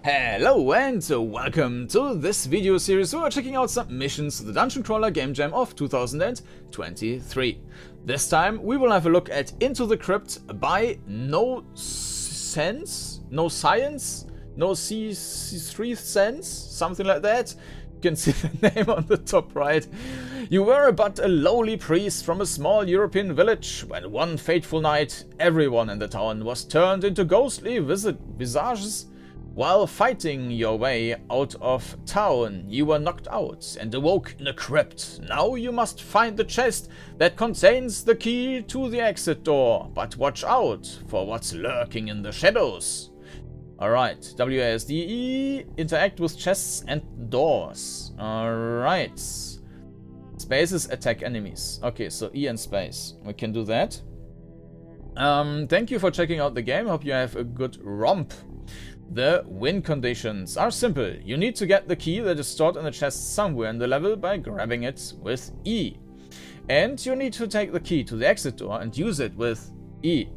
Hello and welcome to this video series where we're checking out some missions to the Dungeoncrawler Gamejam of 2023. This time we will have a look at Into the Crypt by No Science, something like that. You can see the name on the top right. You were but a lowly priest from a small European village when one fateful night everyone in the town was turned into ghostly visages. While fighting your way out of town, you were knocked out and awoke in a crypt. Now you must find the chest that contains the key to the exit door, but watch out for what's lurking in the shadows. Alright, WASDE, interact with chests and doors. Alright. Spaces attack enemies. Okay, so E and space. We can do that. Thank you for checking out the game. Hope you have a good romp. The win conditions are simple. You need to get the key that is stored in the chest somewhere in the level by grabbing it with E. And you need to take the key to the exit door and use it with E.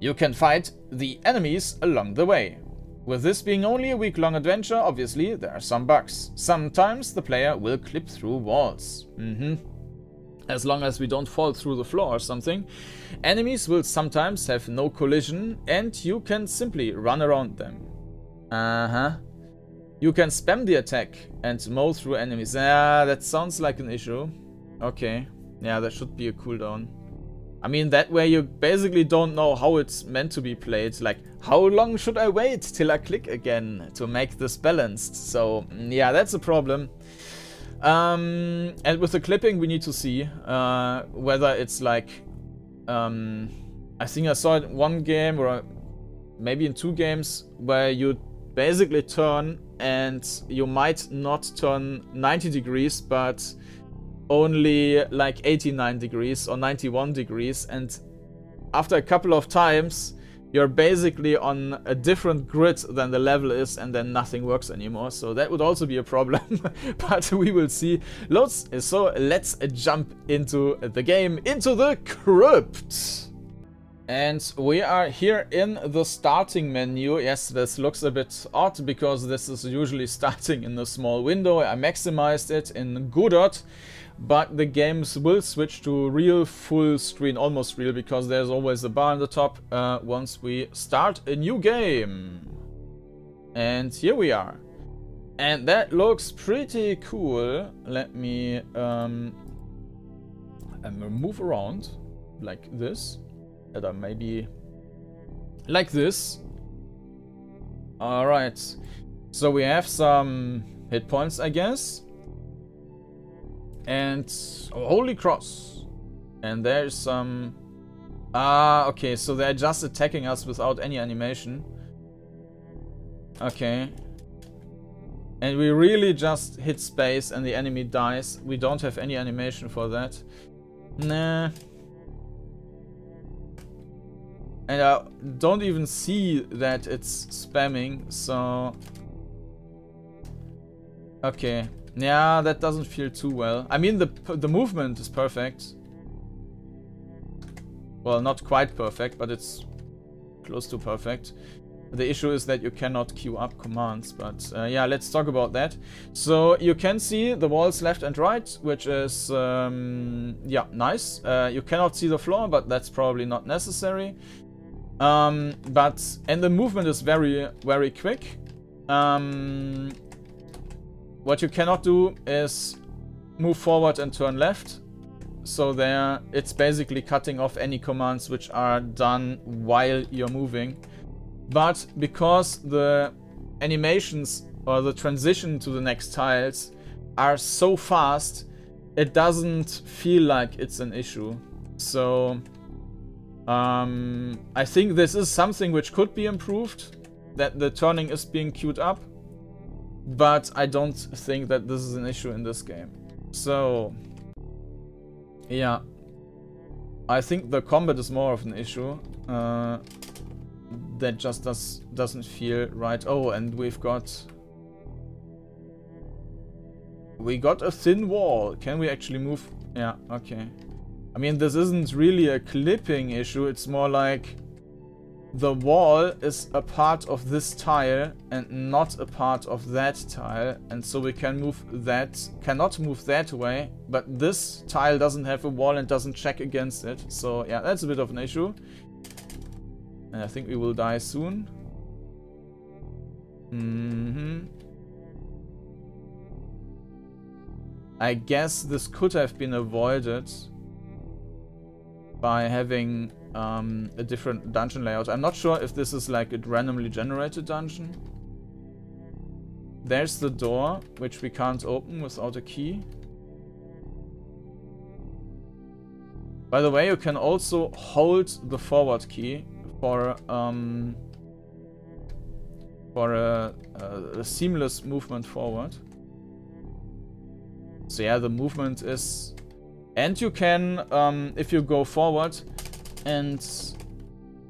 You can fight the enemies along the way. With this being only a week-long adventure, obviously there are some bugs. Sometimes the player will clip through walls. As long as we don't fall through the floor or something. Enemies will sometimes have no collision and you can simply run around them. You can spam the attack and mow through enemies. That sounds like an issue. Okay. Yeah, there should be a cooldown. I mean, that way you basically don't know how it's meant to be played. Like, how long should I wait till I click again to make this balanced? So, yeah, that's a problem. And with the clipping we need to see whether it's like I think I saw it in one game or maybe in 2 games where you basically turn and you might not turn 90 degrees but only like 89 degrees or 91 degrees, and after a couple of times you're basically on a different grid than the level is, and then nothing works anymore. So that would also be a problem, but we will see. So let's jump into the game, into the Crypt. And we are here in the starting menu. Yes, this looks a bit odd because this is usually starting in a small window. I maximized it in Godot. But the games will switch to real full screen, almost real, because there's always a bar on the top once we start a new game. And here we are. And that looks pretty cool. Let me move around like this. And maybe like this. Alright. So we have some hit points, I guess. And oh, holy cross. And there's some okay, so they're just attacking us without any animation. Okay. And we really just hit space and the enemy dies. We don't have any animation for that. Nah. And I don't even see that it's spamming, so okay. Yeah, that doesn't feel too well. I mean, the movement is perfect. Well, not quite perfect, but it's close to perfect. The issue is that you cannot queue up commands, but yeah, let's talk about that. So you can see the walls left and right, which is yeah, nice. You cannot see the floor, but that's probably not necessary. And the movement is very, very quick. What you cannot do is move forward and turn left. So there, it's basically cutting off any commands which are done while you're moving. But because the animations or the transition to the next tiles are so fast, it doesn't feel like it's an issue. So I think this is something which could be improved, that the turning is being queued up. But I don't think that this is an issue in this game. So yeah, I think the combat is more of an issue. That just doesn't feel right. Oh, and we got a thin wall. Can we actually move? Yeah, okay. I mean, this isn't really a clipping issue. It's more like the wall is a part of this tile and not a part of that tile, and so we can move that, cannot move that way, but this tile doesn't have a wall and doesn't check against it. So yeah, that's a bit of an issue. And I think we will die soon. I guess this could have been avoided by having a different dungeon layout. I'm not sure if this is like a randomly generated dungeon. There's the door, which we can't open without a key. By the way, you can also hold the forward key for a seamless movement forward. So yeah, the movement is... And you can, if you go forward and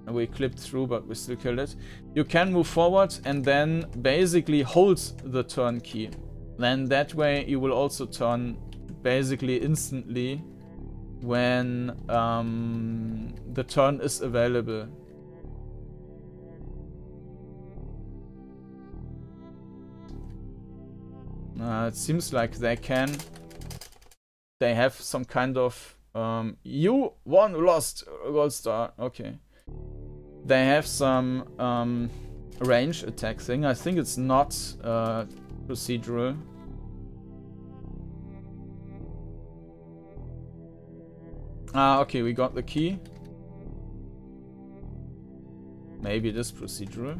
we clipped through, but we still killed it. You can move forward and then basically hold the turn key. Then that way you will also turn basically instantly when the turn is available. It seems like they have some kind of you won, lost gold star. Okay, they have some range attack thing. I think it's not procedural. Okay, we got the key. Maybe it is procedural.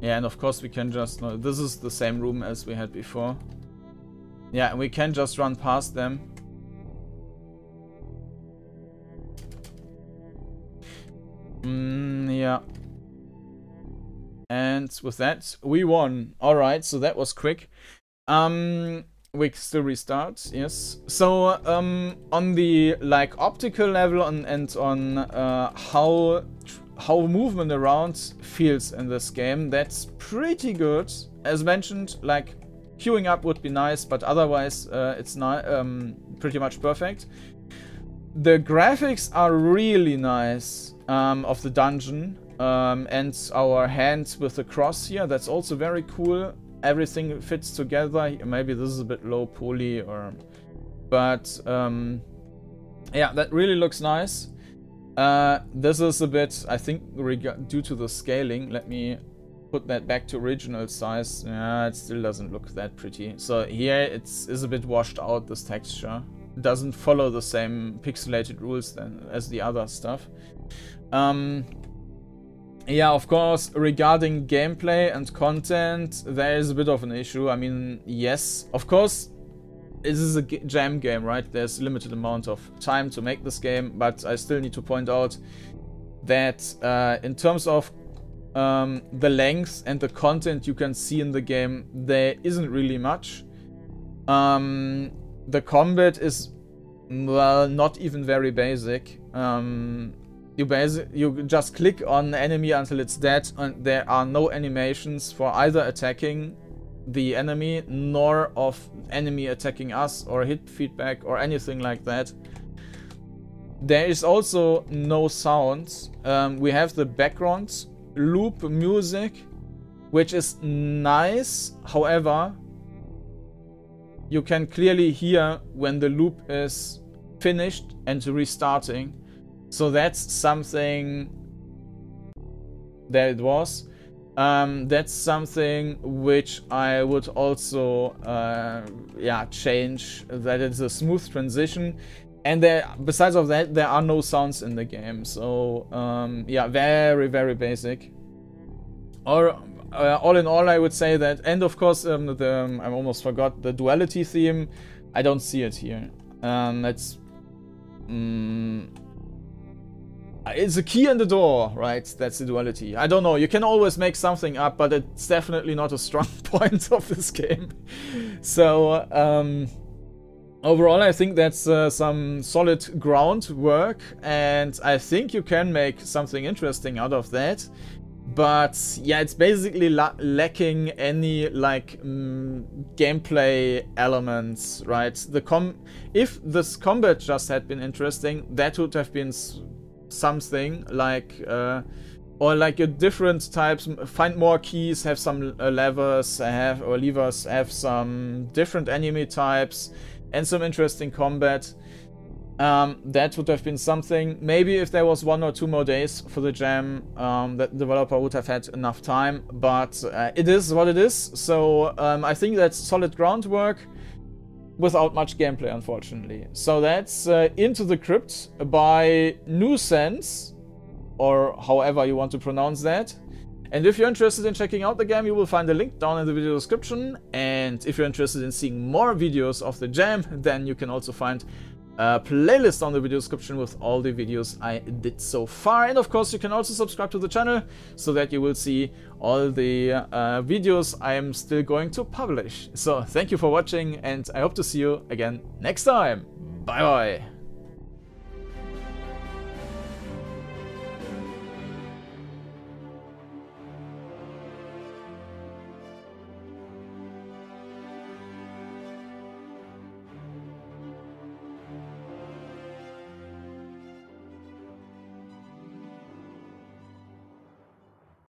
Yeah, and of course we can just... No, this is the same room as we had before. Yeah, and we can just run past them. Yeah. And with that, we won. Alright, so that was quick. We still restart, yes. So, on the, like, optical level and on how movement around feels in this game, that's pretty good. As mentioned, like, queuing up would be nice, but otherwise it's not pretty much perfect. The graphics are really nice of the dungeon, and our hand with the cross here, that's also very cool. Everything fits together. Maybe this is a bit low poly, but yeah, that really looks nice. This is a bit, I think, due to the scaling. Let me put that back to original size. Yeah, it still doesn't look that pretty. So here it is a bit washed out, this texture. It doesn't follow the same pixelated rules as the other stuff. Yeah, of course, regarding gameplay and content, there is a bit of an issue. I mean, yes, of course, this is a jam game, right? There's a limited amount of time to make this game, but I still need to point out that in terms of the length and the content you can see in the game, there isn't really much. The combat is, well, not even very basic. You just click on the enemy until it's dead, and there are no animations for either attacking the enemy nor of enemy attacking us, or hit feedback or anything like that. There is also no sound. We have the background loop music, which is nice. However, you can clearly hear when the loop is finished and restarting. So that's something. There it was. That's something which I would also yeah, change, that it's a smooth transition. And besides of that, there are no sounds in the game. So yeah, very, very basic. Or all in all, I would say that, and of course, I almost forgot the duality theme. I don't see it here. That's it's a key in the door, right? That's the duality. I don't know. You can always make something up, but it's definitely not a strong point of this game. So overall, I think that's some solid groundwork, and I think you can make something interesting out of that. But yeah, it's basically lacking any like gameplay elements, right? If this combat just had been interesting, that would have been something like or like your different types, find more keys, have some levers, have some different enemy types and some interesting combat. That would have been something. Maybe if there was 1 or 2 more days for the jam, that the developer would have had enough time, but it is what it is. So I think that's solid groundwork without much gameplay, unfortunately. So that's Into the Crypt by Nuisance, or however you want to pronounce that. And if you're interested in checking out the game, you will find a link down in the video description. And if you're interested in seeing more videos of the jam, then you can also find a playlist on the video description with all the videos I did so far. And of course, you can also subscribe to the channel so that you will see all the videos I am still going to publish. So thank you for watching, and I hope to see you again next time. Bye bye.